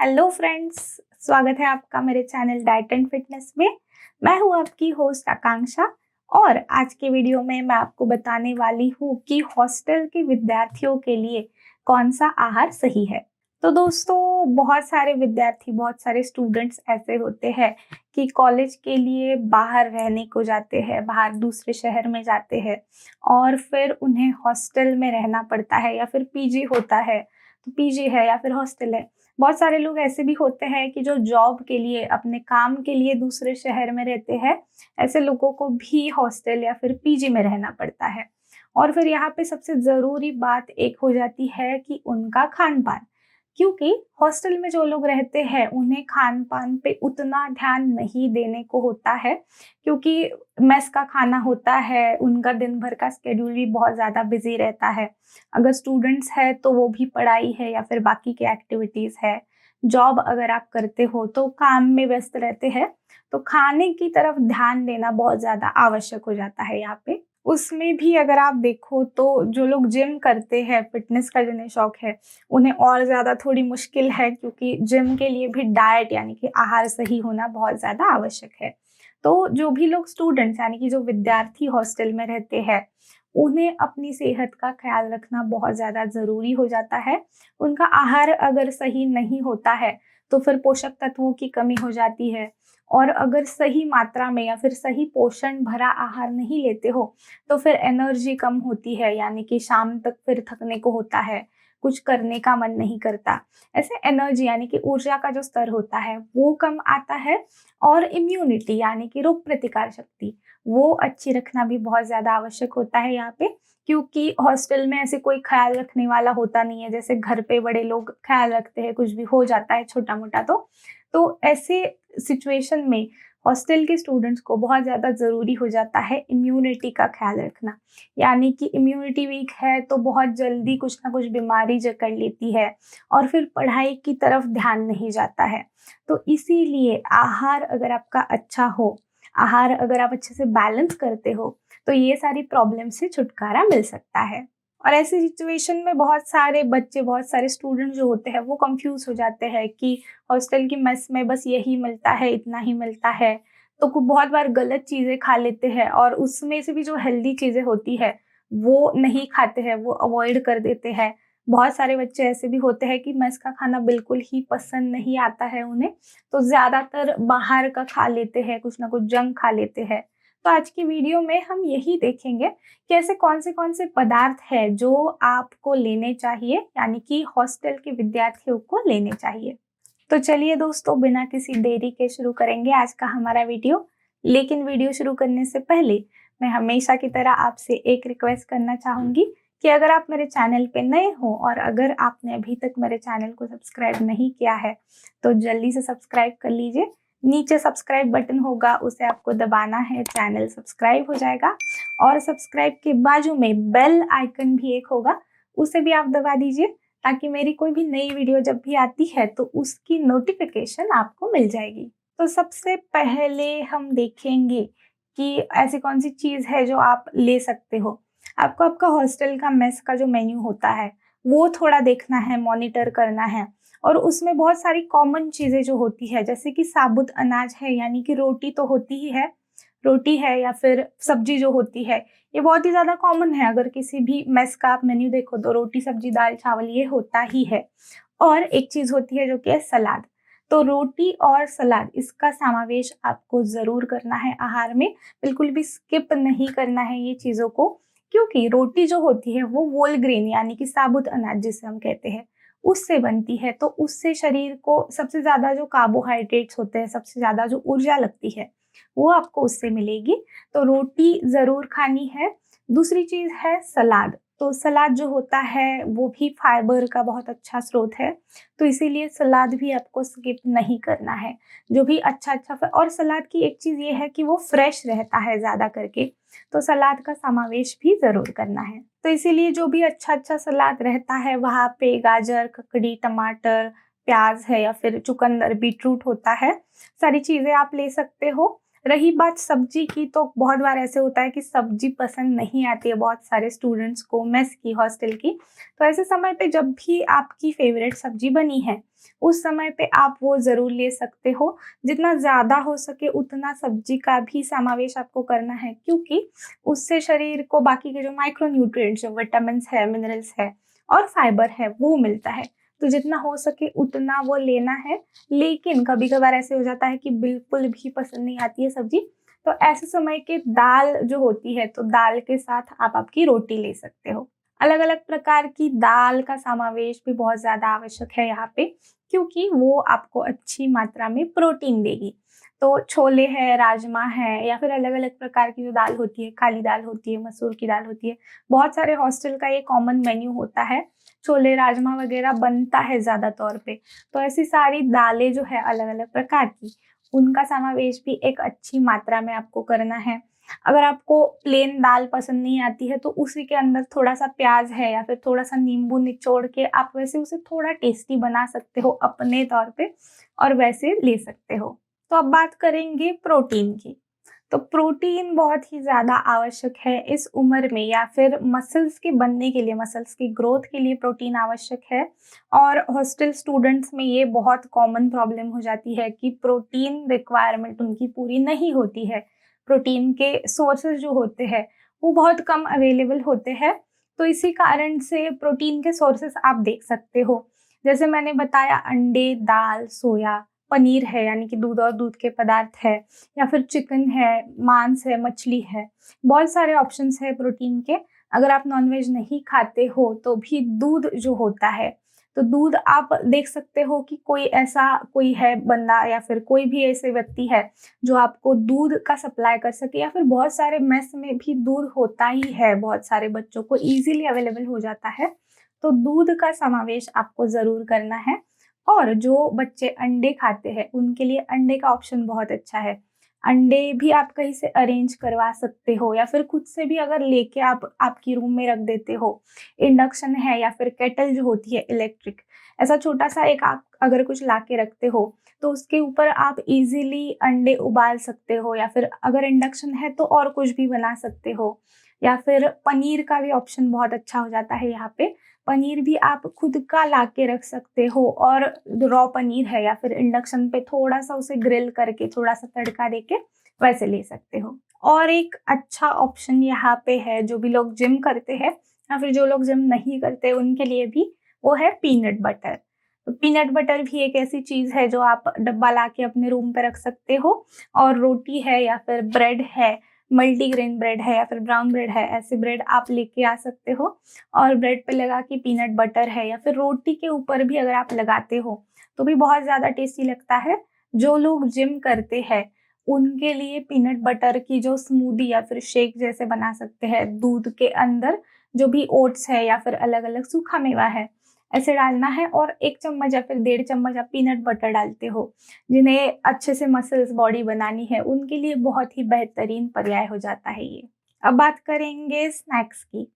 Hello friends, स्वागत है आपका मेरे चैनल डाइट एंड फिटनेस में। मैं हूं आपकी होस्ट आकांक्षा और आज के वीडियो में मैं आपको बताने वाली हूं कि हॉस्टल के विद्यार्थियों के लिए कौन सा आहार सही है। तो दोस्तों, बहुत सारे विद्यार्थी, बहुत सारे स्टूडेंट्स ऐसे होते हैं कि कॉलेज के लिए बाहर रहने को जाते हैं, बाहर दूसरे शहर में जाते हैं और फिर उन्हें हॉस्टल में रहना पड़ता है या फिर पीजी होता है, तो पीजी है या फिर हॉस्टल है। बहुत सारे लोग ऐसे भी होते हैं कि जो जॉब के लिए, अपने काम के लिए दूसरे शहर में रहते हैं। ऐसे लोगों को भी हॉस्टल या फिर पीजी में रहना पड़ता है। और फिर यहाँ पे सबसे ज़रूरी बात एक हो जाती है कि उनका खान-पान। क्योंकि हॉस्टल में जो लोग रहते हैं उन्हें खान-पान पे उतना ध्यान नहीं देने को होता है, क्योंकि मेस का खाना होता है, उनका दिन भर का शेड्यूल भी बहुत ज़्यादा बिज़ी रहता है। अगर स्टूडेंट्स है तो वो भी पढ़ाई है या फिर बाकी की एक्टिविटीज़ है। जॉब अगर आप करते हो तो काम में व्यस्त रहते हैं, तो खाने की तरफ ध्यान देना बहुत ज़्यादा आवश्यक हो जाता है यहाँ पे। उसमें भी अगर आप देखो तो जो लोग जिम करते हैं, फिटनेस का जिन्हें शौक है, उन्हें और ज़्यादा थोड़ी मुश्किल है, क्योंकि जिम के लिए भी डाइट यानी कि आहार सही होना बहुत ज़्यादा आवश्यक है। तो जो भी लोग स्टूडेंट्स यानी कि जो विद्यार्थी हॉस्टल में रहते हैं, उन्हें अपनी सेहत का ख्याल रखना बहुत ज़्यादा ज़रूरी हो जाता है। उनका आहार अगर सही नहीं होता है, तो फिर पोषक तत्वों की कमी हो जाती है और अगर सही मात्रा में या फिर सही पोषण भरा आहार नहीं लेते हो, तो फिर एनर्जी कम होती है, यानी कि शाम तक फिर थकने को होता है, कुछ करने का मन नहीं करता। ऐसे एनर्जी यानी कि ऊर्जा का जो स्तर होता है, वो कम आता है और इम्यूनिटी यानी कि रोग प्रतिकार शक्ति, वो अच्छी रखना भी बहुत ज़्यादा आवश्यक होता है यहाँ पे। क्योंकि हॉस्टल में ऐसे कोई ख़्याल रखने वाला होता नहीं है, जैसे घर पे बड़े लोग ख़्याल रखते हैं, कुछ भी हो जाता है छोटा-मोटा तो ऐसे सिचुएशन में हॉस्टल के स्टूडेंट्स को बहुत ज़्यादा ज़रूरी हो जाता है इम्यूनिटी का ख़्याल रखना। यानी कि इम्यूनिटी वीक है तो बहुत जल्दी कुछ ना कुछ बीमारी जकड़ लेती है और फिर पढ़ाई की तरफ ध्यान नहीं जाता है। तो इसीलिए आहार अगर आपका अच्छा हो, आहार अगर आप अच्छे से बैलेंस करते हो, तो ये सारी प्रॉब्लम से छुटकारा मिल सकता है। और ऐसी सिचुएशन में बहुत सारे बच्चे, बहुत सारे स्टूडेंट जो होते हैं वो कंफ्यूज हो जाते हैं कि हॉस्टल की मेस में बस यही मिलता है, इतना ही मिलता है। तो बहुत बार गलत चीज़ें खा लेते हैं और उसमें से भी जो हेल्दी चीज़ें होती है वो नहीं खाते हैं, वो अवॉइड कर देते हैं। बहुत सारे बच्चे ऐसे भी होते हैं कि मेस का खाना बिल्कुल ही पसंद नहीं आता है उन्हें, तो ज़्यादातर बाहर का खा लेते हैं, कुछ ना कुछ जंक खा लेते हैं। तो आज की वीडियो में हम यही देखेंगे कि ऐसे कौन से पदार्थ है जो आपको लेने चाहिए, यानी कि हॉस्टल के विद्यार्थियों को लेने चाहिए। तो चलिए दोस्तों, बिना किसी देरी के शुरू करेंगे आज का हमारा वीडियो। लेकिन वीडियो शुरू करने से पहले मैं हमेशा की तरह आपसे एक रिक्वेस्ट करना चाहूँगी कि अगर आप मेरे चैनल पे नए हो और अगर आपने अभी तक मेरे चैनल को सब्सक्राइब नहीं किया है, तो जल्दी से सब्सक्राइब कर लीजिए। नीचे सब्सक्राइब बटन होगा, उसे आपको दबाना है, चैनल सब्सक्राइब हो जाएगा। और सब्सक्राइब के बाजू में बेल आइकन भी एक होगा, उसे भी आप दबा दीजिए, ताकि मेरी कोई भी नई वीडियो जब भी आती है तो उसकी नोटिफिकेशन आपको मिल जाएगी। तो सबसे पहले हम देखेंगे कि ऐसी कौन सी चीज़ है जो आप ले सकते हो। आपको आपका हॉस्टल का मेस का जो मेन्यू होता है वो थोड़ा देखना है, मॉनिटर करना है। और उसमें बहुत सारी कॉमन चीज़ें जो होती है, जैसे कि साबुत अनाज है, यानी कि रोटी तो होती ही है, रोटी है या फिर सब्जी जो होती है, ये बहुत ही ज़्यादा कॉमन है। अगर किसी भी मेस का आप मेन्यू देखो तो रोटी, सब्जी, दाल, चावल ये होता ही है। और एक चीज़ होती है जो कि है सलाद। तो रोटी और सलाद, इसका समावेश आपको ज़रूर करना है आहार में, बिल्कुल भी स्किप नहीं करना है ये चीज़ों को। क्योंकि रोटी जो होती है वो व्होल ग्रेन यानी कि साबुत अनाज जिसे हम कहते हैं, उससे बनती है। तो उससे शरीर को सबसे ज़्यादा जो कार्बोहाइड्रेट्स होते हैं, सबसे ज़्यादा जो ऊर्जा लगती है, वो आपको उससे मिलेगी। तो रोटी ज़रूर खानी है। दूसरी चीज़ है सलाद। तो सलाद जो होता है वो भी फाइबर का बहुत अच्छा स्रोत है, तो इसीलिए सलाद भी आपको स्किप नहीं करना है। जो भी अच्छा और सलाद की एक चीज़ ये है कि वो फ्रेश रहता है ज़्यादा करके, तो सलाद का समावेश भी ज़रूर करना है। तो इसीलिए जो भी अच्छा सलाद रहता है वहाँ पे गाजर, ककड़ी, टमाटर, प्याज है या फिर चुकंदर, बीटरूट होता है, सारी चीज़ें आप ले सकते हो। रही बात सब्जी की, तो बहुत बार ऐसे होता है कि सब्जी पसंद नहीं आती है बहुत सारे स्टूडेंट्स को, मेस की, हॉस्टल की। तो ऐसे समय पे जब भी आपकी फेवरेट सब्जी बनी है, उस समय पे आप वो ज़रूर ले सकते हो। जितना ज़्यादा हो सके उतना सब्जी का भी समावेश आपको करना है, क्योंकि उससे शरीर को बाकी के जो माइक्रो न्यूट्रिएंट्स, जो विटामिन्स है, मिनरल्स है और फाइबर है, वो मिलता है। तो जितना हो सके उतना वो लेना है। लेकिन कभी-कभार ऐसे हो जाता है कि बिल्कुल भी पसंद नहीं आती है सब्जी, तो ऐसे समय के दाल जो होती है, तो दाल के साथ आप आपकी रोटी ले सकते हो। अलग-अलग प्रकार की दाल का समावेश भी बहुत ज़्यादा आवश्यक है यहाँ पे, क्योंकि वो आपको अच्छी मात्रा में प्रोटीन देगी। तो छोले है, राजमा है, या फिर अलग-अलग प्रकार की जो दाल होती है, काली दाल होती है, मसूर की दाल होती है। बहुत सारे हॉस्टल का ये कॉमन मेन्यू होता है, छोले, राजमा वगैरह बनता है ज़्यादा तौर पे। तो ऐसी सारी दालें जो है अलग-अलग प्रकार की, उनका समावेश भी एक अच्छी मात्रा में आपको करना है। अगर आपको प्लेन दाल पसंद नहीं आती है, तो उसी के अंदर थोड़ा-सा प्याज़ है या फिर थोड़ा-सा नींबू निचोड़ के आप वैसे उसे थोड़ा टेस्टी बना सकते हो अपने तौर पे, और वैसे ले सकते हो। तो अब बात करेंगे प्रोटीन की। तो प्रोटीन बहुत ही ज़्यादा आवश्यक है इस उम्र में, या फिर मसल्स के बनने के लिए, मसल्स की ग्रोथ के लिए प्रोटीन आवश्यक है। और हॉस्टल स्टूडेंट्स में ये बहुत कॉमन प्रॉब्लम हो जाती है कि प्रोटीन रिक्वायरमेंट उनकी पूरी नहीं होती है। प्रोटीन के सोर्सेज जो होते हैं वो बहुत कम अवेलेबल होते हैं। तो इसी कारण से प्रोटीन के सोर्सेज आप देख सकते हो। जैसे मैंने बताया, अंडे, दाल, सोया, पनीर है यानी कि दूध और दूध के पदार्थ है, या फिर चिकन है, मांस है, मछली है। बहुत सारे ऑप्शंस है प्रोटीन के। अगर आप नॉनवेज नहीं खाते हो तो भी दूध जो होता है, तो दूध आप देख सकते हो कि कोई है बंदा या फिर कोई भी ऐसे व्यक्ति है जो आपको दूध का सप्लाई कर सके, या फिर बहुत सारे मेस में भी दूध होता ही है, बहुत सारे बच्चों को ईजिली अवेलेबल हो जाता है। तो दूध का समावेश आपको ज़रूर करना है। और जो बच्चे अंडे खाते हैं उनके लिए अंडे का ऑप्शन बहुत अच्छा है। अंडे भी आप कहीं से अरेंज करवा सकते हो, या फिर खुद से भी अगर लेके आप आपकी रूम में रख देते हो। इंडक्शन है या फिर केटल जो होती है इलेक्ट्रिक, ऐसा छोटा सा एक आप अगर कुछ ला के रखते हो, तो उसके ऊपर आप इजीली अंडे उबाल सकते हो, या फिर अगर इंडक्शन है तो और कुछ भी बना सकते हो। या फिर पनीर का भी ऑप्शन बहुत अच्छा हो जाता है यहाँ पे। पनीर भी आप खुद का ला के रख सकते हो, और रॉ पनीर है या फिर इंडक्शन पे थोड़ा सा उसे ग्रिल करके, थोड़ा सा तड़का देके वैसे ले सकते हो। और एक अच्छा ऑप्शन यहाँ पे है, जो भी लोग जिम करते हैं या फिर जो लोग जिम नहीं करते उनके लिए भी, वो है पीनट बटर। तो पीनट बटर भी एक ऐसी चीज़ है जो आप डब्बा ला के अपने रूम पे रख सकते हो। और रोटी है या फिर ब्रेड है, मल्टीग्रेन ब्रेड है या फिर ब्राउन ब्रेड है, ऐसे ब्रेड आप लेके आ सकते हो। और ब्रेड पे लगा के पीनट बटर है, या फिर रोटी के ऊपर भी अगर आप लगाते हो तो भी बहुत ज़्यादा टेस्टी लगता है। जो लोग जिम करते हैं उनके लिए पीनट बटर की जो स्मूदी या फिर शेक जैसे बना सकते हैं, दूध के अंदर जो भी ओट्स है या फिर अलग-अलग सूखा मेवा है, ऐसे डालना है, और 1 चम्मच या फिर 1.5 चम्मच आप पीनट बटर डालते हो। जिन्हें अच्छे से मसल्स बॉडी बनानी है उनके लिए बहुत ही बेहतरीन पर्याय हो जाता है ये। अब बात करेंगे स्नैक्स की।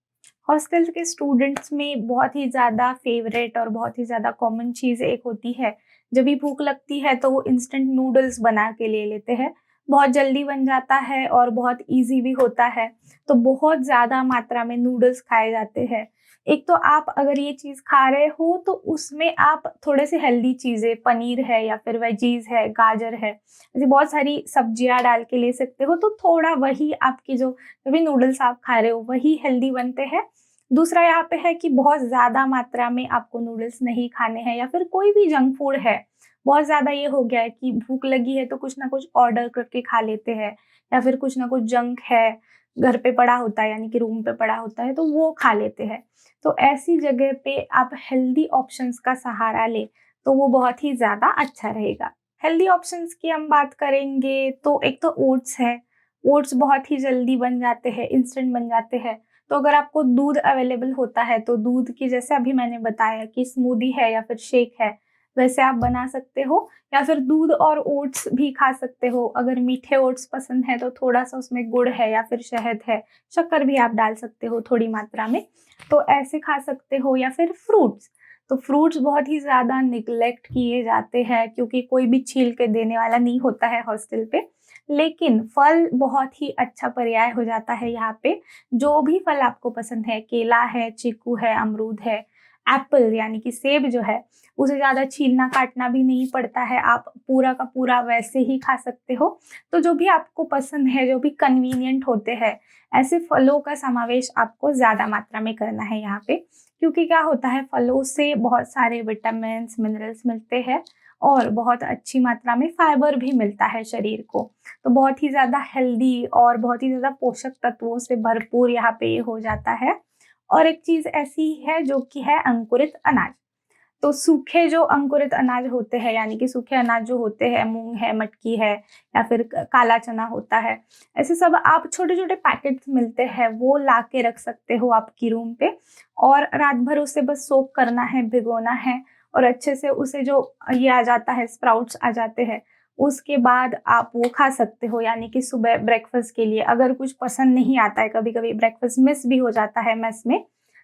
हॉस्टल के स्टूडेंट्स में बहुत ही ज़्यादा फेवरेट और बहुत ही ज़्यादा कॉमन चीज़ एक होती है, जब भी भूख लगती है तो वो इंस्टेंट नूडल्स बना के ले लेते हैं। बहुत जल्दी बन जाता है और बहुत ईज़ी भी होता है, तो बहुत ज़्यादा मात्रा में नूडल्स खाए जाते हैं। एक तो आप अगर ये चीज़ खा रहे हो तो उसमें आप थोड़े से हेल्दी चीज़ें, पनीर है या फिर वेजीज़ है, गाजर है, ऐसी बहुत सारी सब्जियाँ डाल के ले सकते हो, तो थोड़ा वही आपकी जो भी नूडल्स आप खा रहे हो वही हेल्दी बनते हैं। दूसरा यहाँ पे है कि बहुत ज़्यादा मात्रा में आपको नूडल्स नहीं खाने हैं, या फिर कोई भी जंक फूड है। बहुत ज़्यादा ये हो गया है कि भूख लगी है तो कुछ ना कुछ ऑर्डर करके खा लेते हैं, या फिर कुछ ना कुछ जंक है, घर पे पड़ा होता है यानी कि रूम पे पड़ा होता है, तो वो खा लेते हैं। तो ऐसी जगह पे आप हेल्दी ऑप्शंस का सहारा लें, तो वो बहुत ही ज़्यादा अच्छा रहेगा। हेल्दी ऑप्शंस की हम बात करेंगे तो एक तो ओट्स है। ओट्स बहुत ही जल्दी बन जाते हैं, इंस्टेंट बन जाते हैं। तो अगर आपको दूध अवेलेबल होता है तो दूध की, जैसे अभी मैंने बताया कि स्मूदी है या फिर शेक है, वैसे आप बना सकते हो। या फिर दूध और ओट्स भी खा सकते हो। अगर मीठे ओट्स पसंद है तो थोड़ा-सा उसमें गुड़ है या फिर शहद है, शक्कर भी आप डाल सकते हो थोड़ी मात्रा में, तो ऐसे खा सकते हो। या फिर फ्रूट्स, तो फ्रूट्स बहुत ही ज़्यादा निग्लेक्ट किए जाते हैं क्योंकि कोई भी छील के देने वाला नहीं होता है हॉस्टल पे। लेकिन फल बहुत ही अच्छा पर्याय हो जाता है यहाँ पे। जो भी फल आपको पसंद है, केला है, चीकू है, अमरूद है, एप्पल यानी कि सेब जो है, उसे ज़्यादा छीलना काटना भी नहीं पड़ता है, आप पूरा का पूरा वैसे ही खा सकते हो। तो जो भी आपको पसंद है, जो भी कन्वीनियंट होते हैं, ऐसे फलों का समावेश आपको ज़्यादा मात्रा में करना है यहाँ पे। क्योंकि क्या होता है, फलों से बहुत सारे विटामिन्स, मिनरल्स मिलते हैं और बहुत अच्छी मात्रा में फाइबर भी मिलता है शरीर को। तो बहुत ही ज़्यादा हेल्दी और बहुत ही ज़्यादा पोषक तत्वों से भरपूर यहाँ पे ये हो जाता है। और एक चीज़ ऐसी है जो कि है अंकुरित अनाज। तो सूखे जो अंकुरित अनाज होते हैं, यानी कि सूखे अनाज जो होते हैं, मूंग है, मटकी है या फिर काला चना होता है, ऐसे सब आप छोटे-छोटे पैकेट्स मिलते हैं, वो ला के रख सकते हो आपकी रूम पे और रात भर उसे बस सोक करना है, भिगोना है और अच्छे से उसे जो ये आ जाता है, स्प्राउट्स आ जाते हैं, उसके बाद आप वो खा सकते हो। यानी कि सुबह ब्रेकफ़ास्ट के लिए अगर कुछ पसंद नहीं आता है, कभी-कभी ब्रेकफ़ास्ट मिस भी हो जाता है मेस में,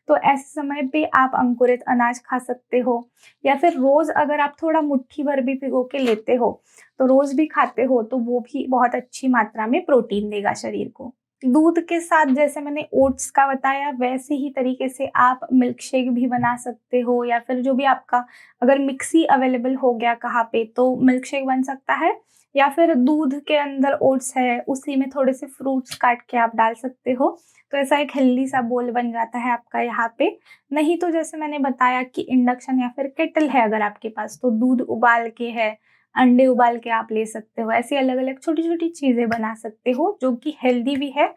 तो ऐसे समय पे आप अंकुरित अनाज खा सकते हो। या फिर रोज़ अगर आप थोड़ा मुट्ठी भर भी भिगो के लेते हो, तो रोज़ भी खाते हो, तो वो भी बहुत अच्छी मात्रा में प्रोटीन देगा शरीर को। दूध के साथ जैसे मैंने ओट्स का बताया, वैसे ही तरीके से आप मिल्क शेक भी बना सकते हो या फिर जो भी आपका, अगर मिक्सी अवेलेबल हो गया कहाँ पे, तो मिल्क शेक बन सकता है। या फिर दूध के अंदर ओट्स है, उसी में थोड़े से फ्रूट्स काट के आप डाल सकते हो। तो ऐसा एक हेल्दी सा बोल बन जाता है आपका यहाँ पे। नहीं तो जैसे मैंने बताया कि इंडक्शन या फिर केटल है अगर आपके पास, तो दूध उबाल के है, अंडे उबाल के आप ले सकते हो। ऐसी अलग-अलग छोटी-छोटी चीज़ें बना सकते हो जो कि हेल्दी भी है,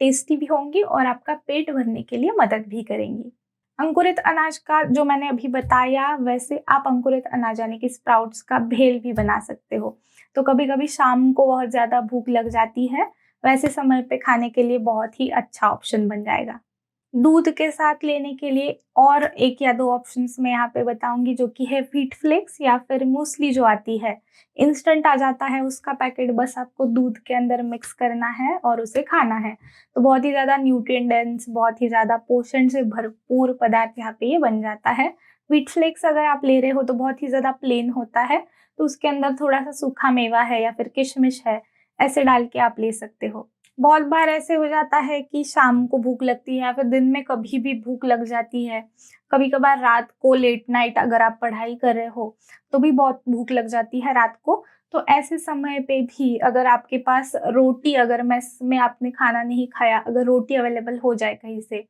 टेस्टी भी होंगी और आपका पेट भरने के लिए मदद भी करेंगी। अंकुरित अनाज का जो मैंने अभी बताया, वैसे आप अंकुरित अनाज यानी कि स्प्राउट्स का भेल भी बना सकते हो। तो कभी-कभी शाम को बहुत ज़्यादा भूख लग जाती है, वैसे समय पे खाने के लिए बहुत ही अच्छा ऑप्शन बन जाएगा। दूध के साथ लेने के लिए और 1 या 2 ऑप्शंस मैं यहाँ पे बताऊँगी, जो कि है व्हीट फ्लेक्स या फिर मूसली जो आती है। इंस्टेंट आ जाता है उसका पैकेट, बस आपको दूध के अंदर मिक्स करना है और उसे खाना है। तो बहुत ही ज़्यादा न्यूट्रिएंट डेंस, बहुत ही ज़्यादा पोषण से भरपूर पदार्थ यहाँ पे ये बन जाता है। व्हीट फ्लेक्स अगर आप ले रहे हो तो बहुत ही ज़्यादा प्लेन होता है, तो उसके अंदर थोड़ा-सा सूखा मेवा है या फिर किशमिश है, ऐसे डाल के आप ले सकते हो। बहुत बार ऐसे हो जाता है कि शाम को भूख लगती है या फिर दिन में कभी भी भूख लग जाती है। कभी-कभार रात को लेट नाइट अगर आप पढ़ाई कर रहे हो, तो भी बहुत भूख लग जाती है रात को। तो ऐसे समय पे भी अगर आपके पास रोटी, अगर मेस में आपने खाना नहीं खाया, अगर रोटी अवेलेबल हो जाए कहीं से,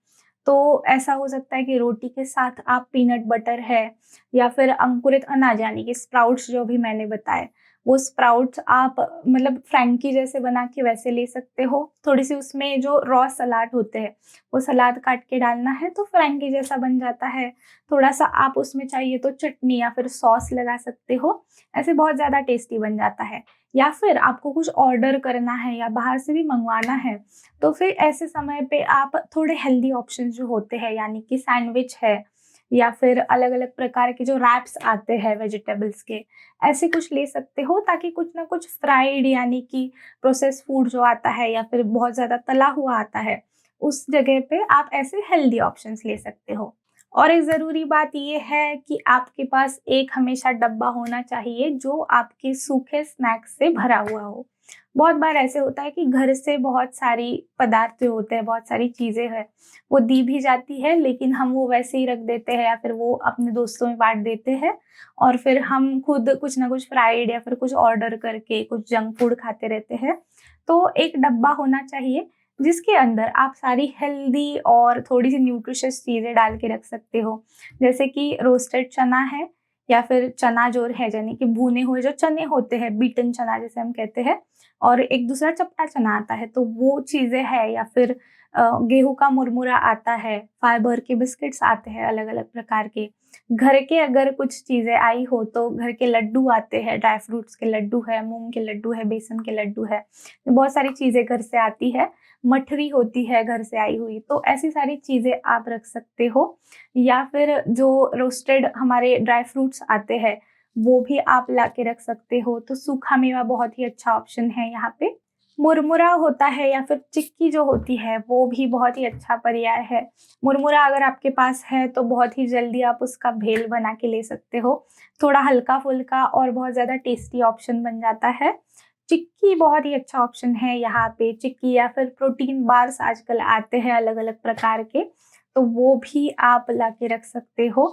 तो ऐसा हो सकता है कि रोटी के साथ आप पीनट बटर है या फिर अंकुरित अनाज यानी कि स्प्राउट्स जो भी मैंने बताए, वो स्प्राउट्स आप मतलब फ्रैंकी जैसे बना के वैसे ले सकते हो। थोड़ी-सी उसमें जो रॉ सलाद होते हैं, वो सलाद काट के डालना है तो फ्रैंकी जैसा बन जाता है। थोड़ा-सा आप उसमें चाहिए तो चटनी या फिर सॉस लगा सकते हो, ऐसे बहुत ज़्यादा टेस्टी बन जाता है। या फिर आपको कुछ ऑर्डर करना है या बाहर से भी मँगवाना है, तो फिर ऐसे समय पे आप थोड़े हेल्दी ऑप्शंस जो होते हैं, यानी कि सैंडविच है या फिर अलग-अलग प्रकार के जो रैप्स आते हैं वेजिटेबल्स के, ऐसे कुछ ले सकते हो ताकि कुछ ना कुछ फ्राइड यानी कि प्रोसेस्ड फूड जो आता है या फिर बहुत ज़्यादा तला हुआ आता है, उस जगह पे आप ऐसे हेल्दी ऑप्शंस ले सकते हो। और एक ज़रूरी बात ये है कि आपके पास एक हमेशा डब्बा होना चाहिए जो आपके सूखे स्नैक्स से भरा हुआ हो। बहुत बार ऐसे होता है कि घर से बहुत सारी पदार्थ जो होते हैं, बहुत सारी चीज़ें हैं, वो दी भी जाती है लेकिन हम वो वैसे ही रख देते हैं या फिर वो अपने दोस्तों में बाँट देते हैं और फिर हम खुद कुछ ना कुछ फ्राइड या फिर कुछ ऑर्डर करके कुछ जंक फूड खाते रहते हैं। तो एक डब्बा होना चाहिए जिसके अंदर आप सारी हेल्दी और थोड़ी-सी न्यूट्रिशियस चीज़ें डाल के रख सकते हो। जैसे कि रोस्टेड चना है या फिर चना जोर है, यानी कि भुने हुए जो चने होते हैं, बीटन चना जिसे हम कहते हैं, और एक दूसरा चपटा चना आता है, तो वो चीज़ें हैं। या फिर गेहूँ का मुरमुरा आता है, फाइबर के बिस्किट्स आते हैं अलग-अलग प्रकार के। घर के अगर कुछ चीज़ें आई हो तो घर के लड्डू आते हैं, ड्राई फ्रूट्स के लड्डू है, मूँग के लड्डू है, बेसन के लड्डू है, बहुत सारी चीज़ें घर से आती है। मठरी होती है घर से आई हुई, तो ऐसी सारी चीज़ें आप रख सकते हो। या फिर जो रोस्टेड हमारे ड्राई फ्रूट्स आते हैं, वो भी आप ला के रख सकते हो। तो सूखा मेवा बहुत ही अच्छा ऑप्शन है यहाँ पे। मुरमुरा होता है या फिर चिक्की जो होती है वो भी बहुत ही अच्छा पर्याय है। मुरमुरा अगर आपके पास है तो बहुत ही जल्दी आप उसका भेल बना के ले सकते हो। थोड़ा हल्का-फुल्का और बहुत ज़्यादा टेस्टी ऑप्शन बन जाता है। चिक्की बहुत ही अच्छा ऑप्शन है यहाँ पे। चिक्की या फिर प्रोटीन बार्स आजकल आते हैं अलग-अलग प्रकार के, तो वो भी आप ला के रख सकते हो।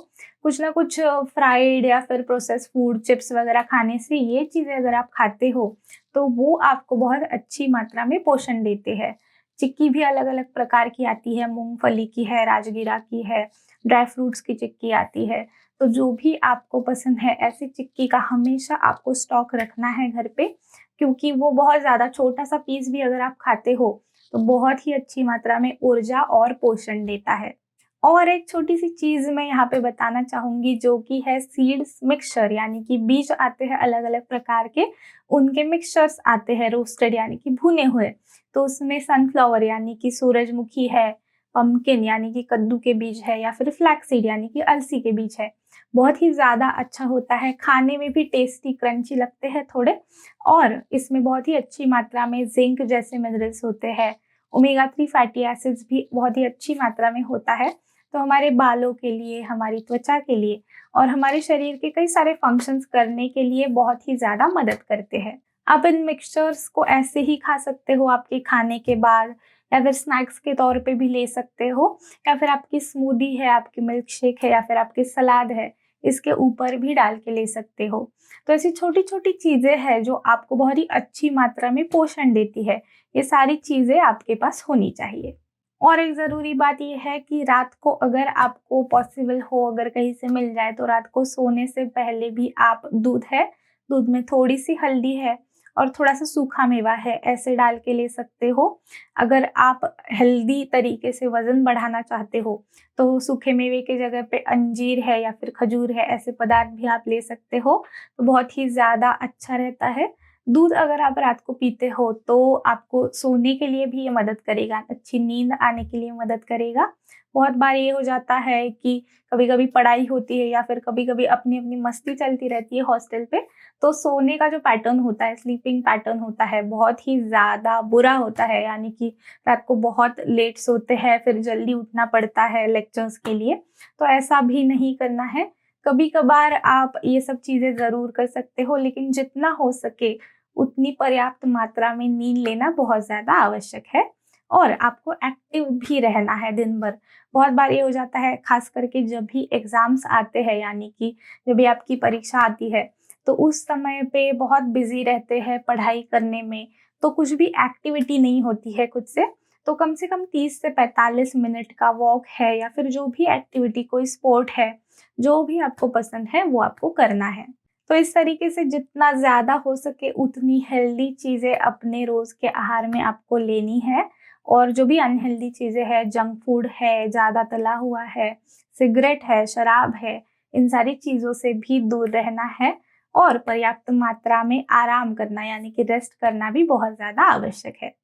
कुछ ना कुछ फ्राइड या फिर प्रोसेस्ड फूड, चिप्स वगैरह खाने से ये चीज़ें अगर आप खाते हो तो वो आपको बहुत अच्छी मात्रा में पोषण देते हैं। चिक्की भी अलग-अलग प्रकार की आती है, मूँगफली की है, राजगिरा की है, ड्राई फ्रूट्स की चिक्की आती है। तो जो भी आपको पसंद है ऐसी चिक्की का हमेशा आपको स्टॉक रखना है घर पे, क्योंकि वो बहुत ज़्यादा छोटा-सा पीस भी अगर आप खाते हो तो बहुत ही अच्छी मात्रा में ऊर्जा और पोषण देता है। और एक छोटी-सी चीज़ मैं यहाँ पे बताना चाहूँगी जो कि है सीड्स मिक्सचर, यानी कि बीज आते हैं अलग-अलग प्रकार के, उनके मिक्सचर्स आते हैं रोस्टेड यानी कि भुने हुए। तो उसमें सनफ्लावर यानी कि सूरजमुखी है, पम्पकिन यानी कि कद्दू के बीज है या फिर फ्लैक्स सीड यानी कि अलसी के बीज है। बहुत ही ज़्यादा अच्छा होता है, खाने में भी टेस्टी क्रंची लगते हैं थोड़े, और इसमें बहुत ही अच्छी मात्रा में ज़िंक जैसे मिनरल्स होते हैं। ओमेगा 3 फैटी एसिड्स भी बहुत ही अच्छी मात्रा में होता है। तो हमारे बालों के लिए, हमारी त्वचा के लिए और हमारे शरीर के कई सारे फंक्शंस करने के लिए बहुत ही ज़्यादा मदद करते हैं। आप इन मिक्सचर्स को ऐसे ही खा सकते हो आपके खाने के बाद, या फिर स्नैक्स के तौर पे भी ले सकते हो, या फिर आपकी स्मूदी है, आपकी मिल्क शेक है या फिर आपकी सलाद है, इसके ऊपर भी डाल के ले सकते हो। तो ऐसी छोटी-छोटी चीज़ें हैं जो आपको बहुत ही अच्छी मात्रा में पोषण देती है। ये सारी चीज़ें आपके पास होनी चाहिए। और एक ज़रूरी बात ये है कि रात को अगर आपको पॉसिबल हो, अगर कहीं से मिल जाए, तो रात को सोने से पहले भी आप दूध है, दूध में थोड़ी-सी हल्दी है और थोड़ा-सा सूखा मेवा है, ऐसे डाल के ले सकते हो। अगर आप हेल्दी तरीके से वज़न बढ़ाना चाहते हो, तो सूखे मेवे की जगह पे अंजीर है या फिर खजूर है, ऐसे पदार्थ भी आप ले सकते हो, तो बहुत ही ज़्यादा अच्छा रहता है। दूध अगर आप रात को पीते हो तो आपको सोने के लिए भी ये मदद करेगा, अच्छी नींद आने के लिए मदद करेगा। बहुत बार ये हो जाता है कि कभी-कभी पढ़ाई होती है या फिर कभी-कभी अपनी-अपनी मस्ती चलती रहती है हॉस्टल पे, तो सोने का जो पैटर्न होता है, स्लीपिंग पैटर्न होता है, बहुत ही ज़्यादा बुरा होता है। यानी कि रात को बहुत लेट सोते हैं, फिर जल्दी उठना पड़ता है लेक्चर्स के लिए, तो ऐसा भी नहीं करना है। कभी-कभार आप ये सब चीज़ें ज़रूर कर सकते हो, लेकिन जितना हो सके उतनी पर्याप्त मात्रा में नींद लेना बहुत ज़्यादा आवश्यक है, और आपको एक्टिव भी रहना है दिन भर। बहुत बार ये हो जाता है, ख़ास करके जब भी एग्ज़ाम्स आते हैं, यानी कि जब भी आपकी परीक्षा आती है, तो उस समय पे बहुत बिज़ी रहते हैं पढ़ाई करने में, तो कुछ भी एक्टिविटी नहीं होती है खुद से कम 30 से 45 मिनट का वॉक है या फिर जो भी एक्टिविटी, कोई स्पोर्ट है, जो भी आपको पसंद है वो आपको करना है। तो इस तरीके से जितना ज़्यादा हो सके उतनी हेल्दी चीज़ें अपने रोज़ के आहार में आपको लेनी है, और जो भी अनहेल्दी चीज़ें हैं, जंक फूड है, ज़्यादा तला हुआ है, सिगरेट है, शराब है, इन सारी चीज़ों से भी दूर रहना है, और पर्याप्त मात्रा में आराम करना यानी कि रेस्ट करना भी बहुत ज़्यादा आवश्यक है।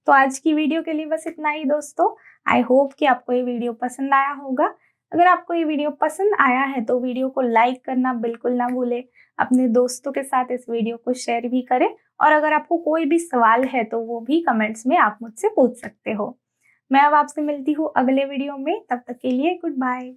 तो आज की वीडियो के लिए बस इतना ही दोस्तों। आई होप कि आपको ये वीडियो पसंद आया होगा। अगर आपको ये वीडियो पसंद आया है तो वीडियो को लाइक करना बिल्कुल ना भूलें। अपने दोस्तों के साथ इस वीडियो को शेयर भी करें, और अगर आपको कोई भी सवाल है तो वो भी कमेंट्स में आप मुझसे पूछ सकते हो। मैं अब आपसे मिलती हूँ अगले वीडियो में, तब तक के लिए गुड बाय।